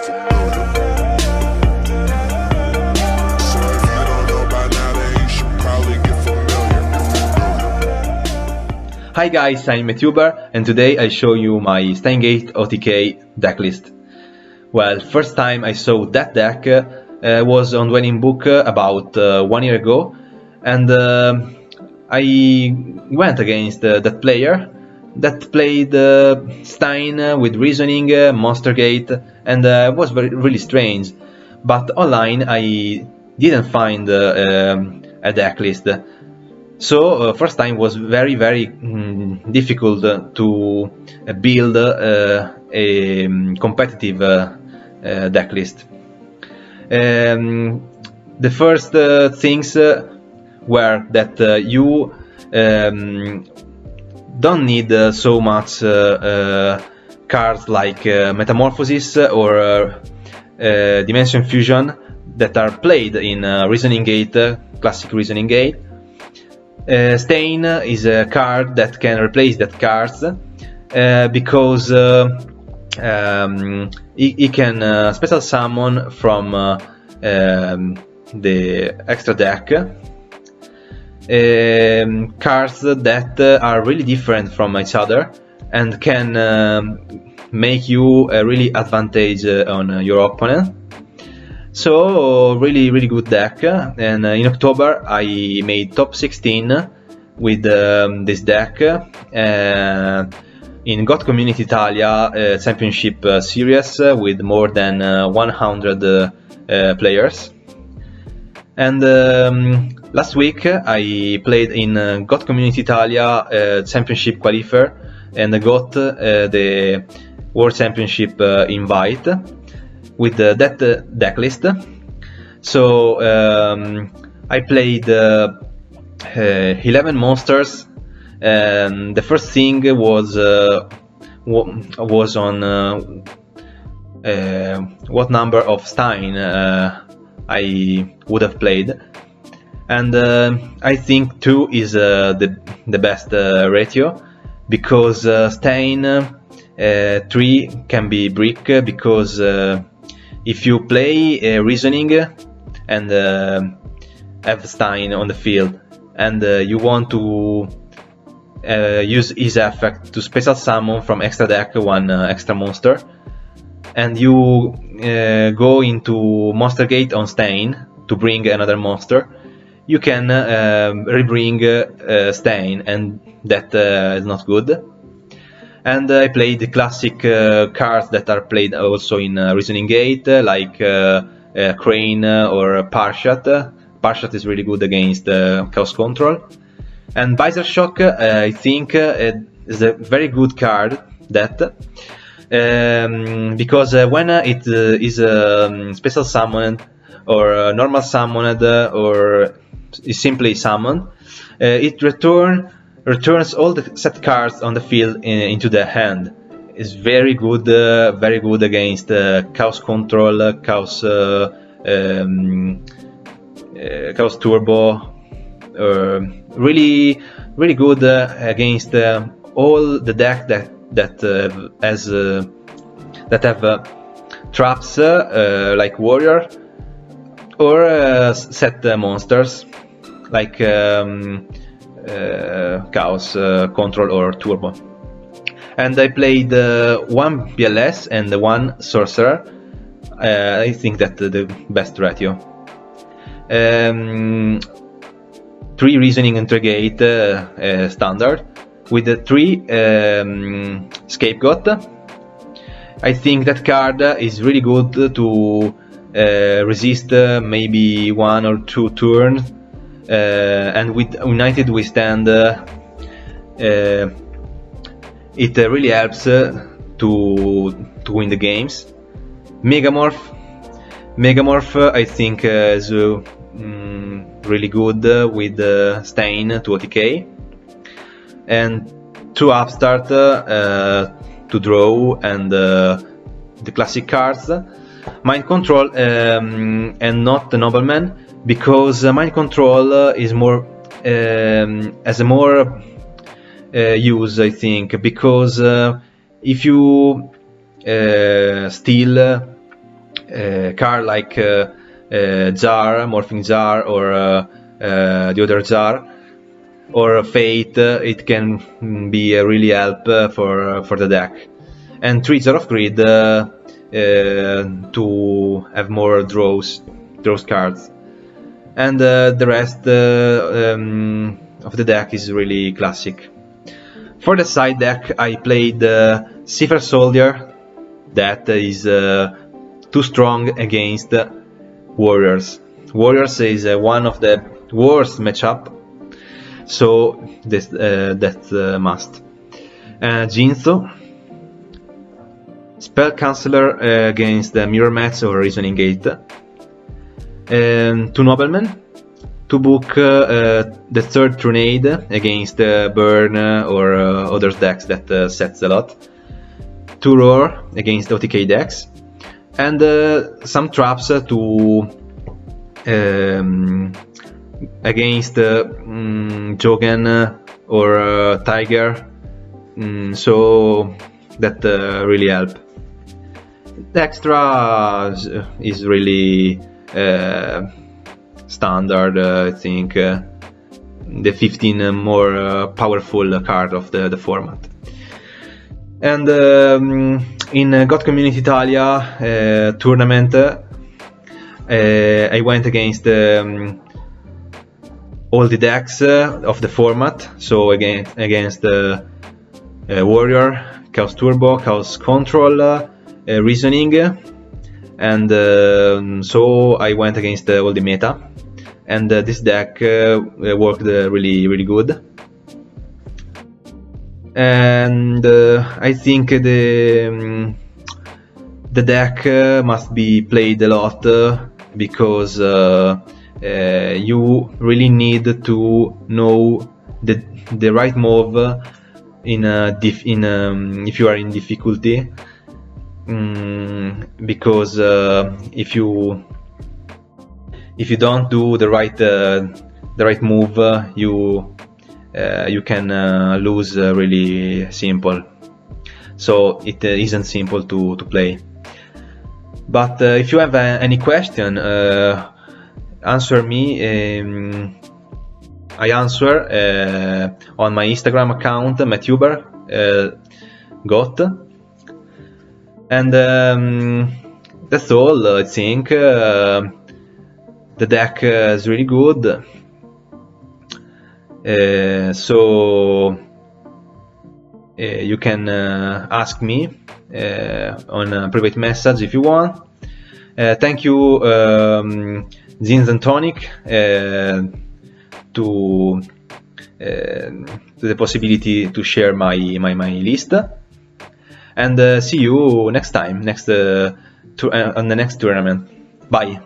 familiar. So if you don't know by now, then you should probably get familiar. Hi guys, I'm MattUber, and today I show you my Stein OTK decklist. Well, first time I saw that deck was on Duelling book about 1 year ago, and I went against that player that played Stein with Reasoning, Monster Gate, and was really strange. But online I didn't find a decklist. So first time was very difficult to build a competitive decklist. The first things were that you don't need so much cards like Metamorphosis or Dimension Fusion that are played in Reasoning Gate, classic Reasoning Gate. Stein is a card that can replace that cards because he can special summon from the extra deck cards that are really different from each other and can make you a really advantage on your opponent. So really good deck, and in October I made top 16 with this deck in Goat Community Italia championship series with more than 100 players. And last week I played in Goat Community Italia championship qualifier and got the World Championship invite with that decklist. So I played 11 monsters, and the first thing was on what number of Stein I would have played, and I think 2 is the best ratio, because Stein 3 can be brick, because if you play Reasoning and have Stein on the field and you want to use his effect to special summon from extra deck one extra monster, and you go into Monster Gate on Stein to bring another monster, you can rebring Stein, and that is not good. And I played the classic cards that are played also in Reasoning Gate, like Crane or Parshat. Parshat is really good against Chaos Control. And Visor Shock, I think, is a very good card, that because when it is special summoned or normal summoned or is simply summoned, it returns all the set cards on the field into the hand. Is very good against Chaos Control, Chaos Turbo. Really good against all the deck that have traps like Warrior, or set monsters like Chaos Control or Turbo. And I played 1 BLS and 1 Sorcerer. I think that the best ratio. 3 Reasoning Interrogate standard with the 3 Scapegoat. I think that card is really good to resist maybe 1 or 2 turns, and with United We Stand it really helps to win the games. Megamorph I think is really good with Stein to OTK, and 2 Upstart to draw, and the classic cards. Mind Control and not the Nobleman, because Mind Control is more as a more use, I think, because if you steal card like Jar, Morphing Jar, or the other Jar, or Fate, it can be a really help for the deck. And 3 Jar of Greed to have more draws cards. And the rest of the deck is really classic. For the side deck, I played Cipher Soldier, that is too strong against Warriors. Warriors is one of the worst matchup, so that's must. Jinzo, Spell Canceller against the Mirror Match or Reasoning Gate. 2 Noblemen, to book the third Tornade against Burn or other decks that sets a lot. 2 Roar against OTK decks, and some traps to against Jogen or Tiger, so that really help. The extra is really standard, I think, the 15 more powerful card of the format. And in Goat Community Italia tournament, I went against all the decks of the format, so against Warrior, Chaos Turbo, Chaos Control, Reasoning, and so I went against all the meta, and this deck worked really good. And I think the deck must be played a lot because you really need to know the right move if you are in difficulty, because if you don't do the right move, you can lose really simple. So it isn't simple to play. But if you have any question, answer me. I answer on my Instagram account, MattUber, Goat. And that's all, I think. The deck is really good. So you can ask me on a private message if you want. Thank you, Jinzo&Tonic, to the possibility to share my list. And see you next time, on the next tournament. Bye.